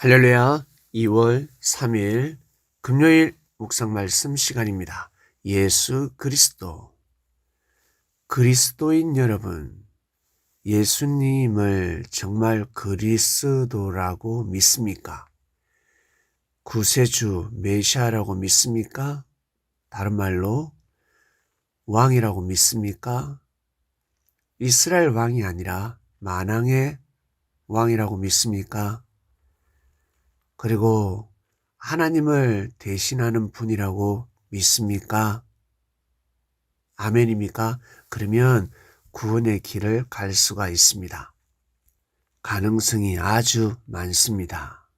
할렐루야. 2월 3일 금요일 묵상 말씀 시간입니다. 예수 그리스도. 그리스도인 여러분, 예수님을 정말 그리스도라고 믿습니까? 구세주 메시아라고 믿습니까? 다른 말로 왕이라고 믿습니까? 이스라엘 왕이 아니라 만왕의 왕이라고 믿습니까? 그리고 하나님을 대신하는 분이라고 믿습니까? 아멘입니까? 그러면 구원의 길을 갈 수가 있습니다. 가능성이 아주 많습니다.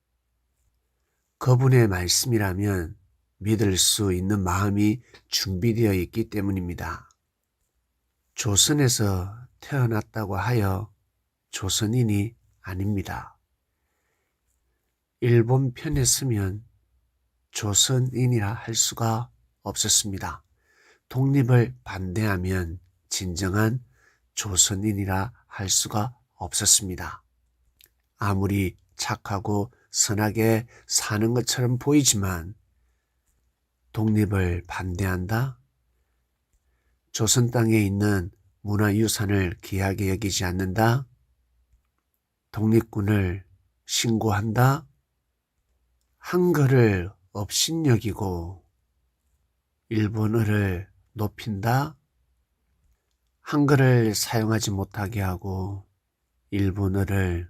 그분의 말씀이라면 믿을 수 있는 마음이 준비되어 있기 때문입니다. 조선에서 태어났다고 하여 조선인이 아닙니다. 일본 편에 서면 조선인이라 할 수가 없었습니다. 독립을 반대하면 진정한 조선인이라 할 수가 없었습니다. 아무리 착하고 선하게 사는 것처럼 보이지만 독립을 반대한다? 조선 땅에 있는 문화유산을 귀하게 여기지 않는다? 독립군을 신고한다? 한글을 업신여기고 일본어를 높인다? 한글을 사용하지 못하게 하고 일본어를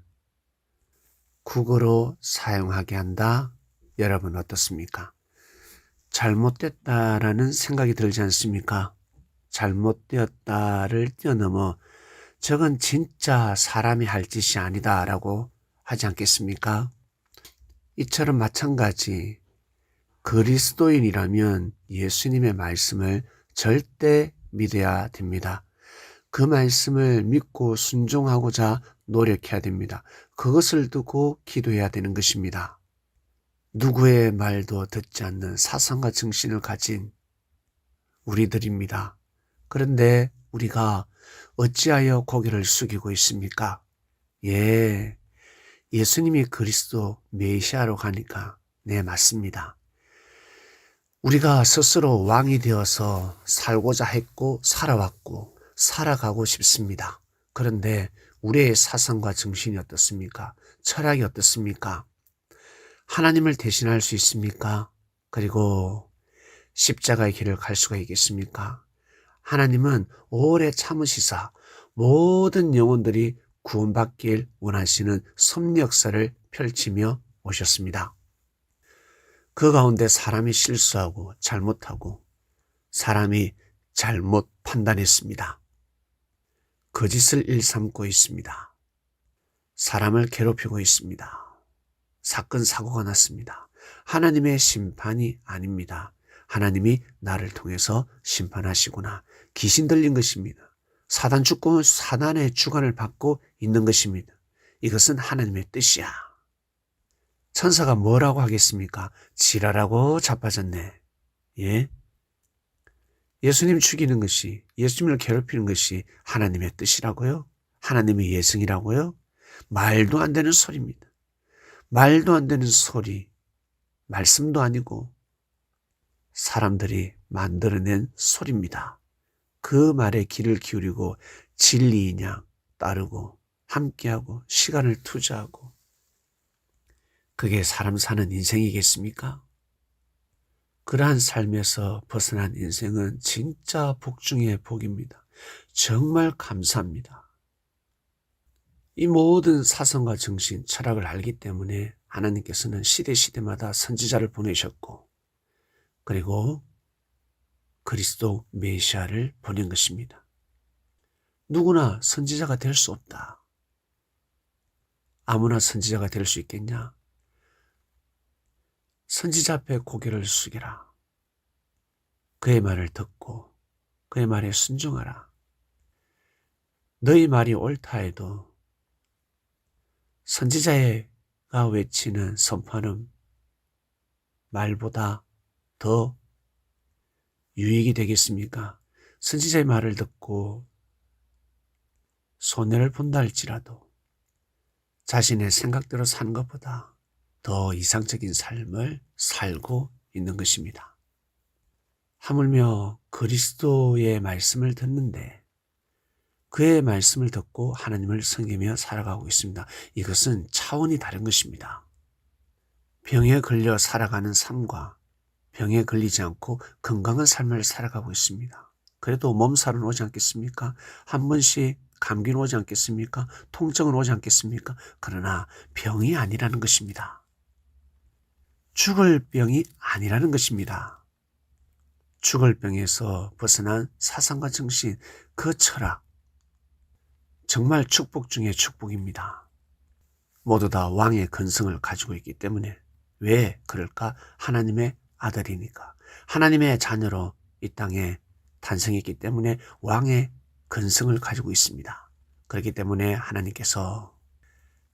국어로 사용하게 한다? 여러분 어떻습니까? 잘못됐다라는 생각이 들지 않습니까? 잘못되었다를 뛰어넘어 저건 진짜 사람이 할 짓이 아니다라고 하지 않겠습니까? 이처럼 마찬가지 그리스도인이라면 예수님의 말씀을 절대 믿어야 됩니다. 그 말씀을 믿고 순종하고자 노력해야 됩니다. 그것을 두고 기도해야 되는 것입니다. 누구의 말도 듣지 않는 사상과 정신을 가진 우리들입니다. 그런데 우리가 어찌하여 고개를 숙이고 있습니까? 예수님이 그리스도 메시아로 가니까 네, 맞습니다. 우리가 스스로 왕이 되어서 살고자 했고 살아왔고 살아가고 싶습니다. 그런데 우리의 사상과 정신이 어떻습니까? 철학이 어떻습니까? 하나님을 대신할 수 있습니까? 그리고 십자가의 길을 갈 수가 있겠습니까? 하나님은 오래 참으시사 모든 영혼들이 구원받길 원하시는 섭리 역사를 펼치며 오셨습니다. 그 가운데 사람이 실수하고 잘못하고 사람이 잘못 판단했습니다. 거짓을 일삼고 있습니다. 사람을 괴롭히고 있습니다. 사건 사고가 났습니다. 하나님의 심판이 아닙니다. 하나님이 나를 통해서 심판하시구나. 귀신 들린 것입니다. 사단 주권, 사단의 주관을 받고 있는 것입니다. 이것은 하나님의 뜻이야. 천사가 뭐라고 하겠습니까? 지랄하고 자빠졌네. 예수님 죽이는 것이, 예수님을 괴롭히는 것이 하나님의 뜻이라고요? 하나님의 예정이라고요? 말도 안 되는 소리입니다. 말도 안 되는 소리, 말씀도 아니고 사람들이 만들어낸 소리입니다. 그 말에 귀를 기울이고 진리이냐 따르고 함께하고 시간을 투자하고 그게 사람 사는 인생이겠습니까? 그러한 삶에서 벗어난 인생은 진짜 복 중의 복입니다. 정말 감사합니다. 이 모든 사상과 정신, 철학을 알기 때문에 하나님께서는 시대마다 선지자를 보내셨고 그리고 그리스도 메시아를 보낸 것입니다. 누구나 선지자가 될 수 없다. 아무나 선지자가 될 수 있겠냐? 선지자 앞에 고개를 숙여라. 그의 말을 듣고 그의 말에 순종하라. 너희 말이 옳다 해도 선지자가 외치는 선포는 말보다 더 유익이 되겠습니까? 선지자의 말을 듣고 손해를 본다 할지라도 자신의 생각대로 사는 것보다 더 이상적인 삶을 살고 있는 것입니다. 하물며 그리스도의 말씀을 듣는데 그의 말씀을 듣고 하나님을 섬기며 살아가고 있습니다. 이것은 차원이 다른 것입니다. 병에 걸려 살아가는 삶과 병에 걸리지 않고 건강한 삶을 살아가고 있습니다. 그래도 몸살은 오지 않겠습니까? 한 번씩 감기는 오지 않겠습니까? 통증은 오지 않겠습니까? 그러나 병이 아니라는 것입니다. 죽을 병이 아니라는 것입니다. 죽을 병에서 벗어난 사상과 정신, 그 철학, 정말 축복 중에 축복입니다. 모두 다 왕의 근성을 가지고 있기 때문에. 왜 그럴까? 하나님의 아들이니까. 하나님의 자녀로 이 땅에 탄생했기 때문에 왕의 근성을 가지고 있습니다. 그렇기 때문에 하나님께서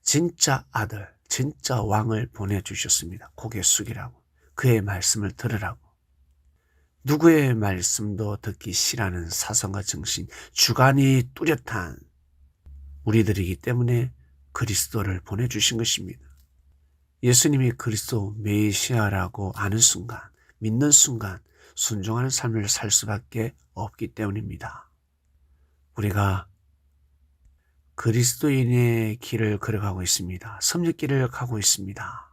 진짜 아들, 진짜 왕을 보내주셨습니다. 고개 숙이라고. 그의 말씀을 들으라고. 누구의 말씀도 듣기 싫어하는 사상과 정신, 주관이 뚜렷한 우리들이기 때문에 그리스도를 보내주신 것입니다. 예수님이 그리스도 메시아라고 아는 순간, 믿는 순간 순종하는 삶을 살 수밖에 없기 때문입니다. 우리가 그리스도인의 길을 걸어가고 있습니다. 섭리길을 가고 있습니다.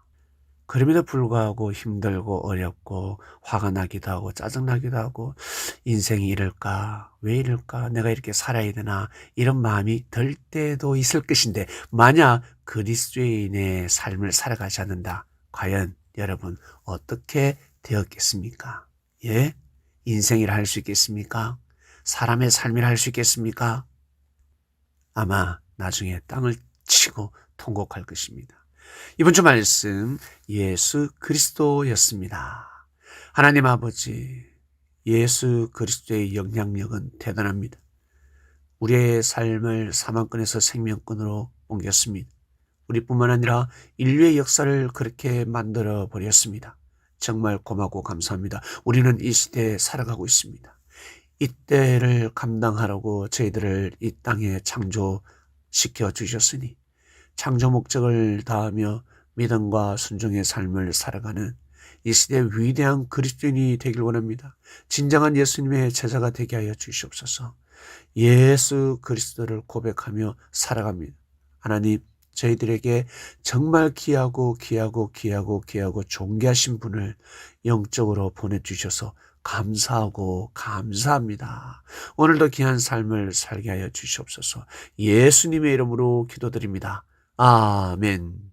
그럼에도 불구하고 힘들고 어렵고 화가 나기도 하고 짜증나기도 하고 인생이 이럴까? 왜 이럴까? 내가 이렇게 살아야 되나? 이런 마음이 들 때도 있을 것인데 만약 그리스도인의 삶을 살아가지 않는다. 과연 여러분 어떻게 되었겠습니까? 예? 인생이라 할 수 있겠습니까? 사람의 삶이라 할 수 있겠습니까? 아마 나중에 땅을 치고 통곡할 것입니다. 이번 주 말씀 예수 그리스도였습니다. 하나님 아버지, 예수 그리스도의 영향력은 대단합니다. 우리의 삶을 사망권에서 생명권으로 옮겼습니다. 우리뿐만 아니라 인류의 역사를 그렇게 만들어 버렸습니다. 정말 고맙고 감사합니다. 우리는 이 시대에 살아가고 있습니다. 이 때를 감당하라고 저희들을 이 땅에 창조시켜 주셨으니 창조 목적을 다하며 믿음과 순종의 삶을 살아가는 이 시대의 위대한 그리스도인이 되길 원합니다. 진정한 예수님의 제자가 되게 하여 주시옵소서. 예수 그리스도를 고백하며 살아갑니다. 하나님, 저희들에게 정말 귀하고 존귀하신 분을 영적으로 보내주셔서 감사하고 감사합니다. 오늘도 귀한 삶을 살게 하여 주시옵소서. 예수님의 이름으로 기도드립니다. 아멘.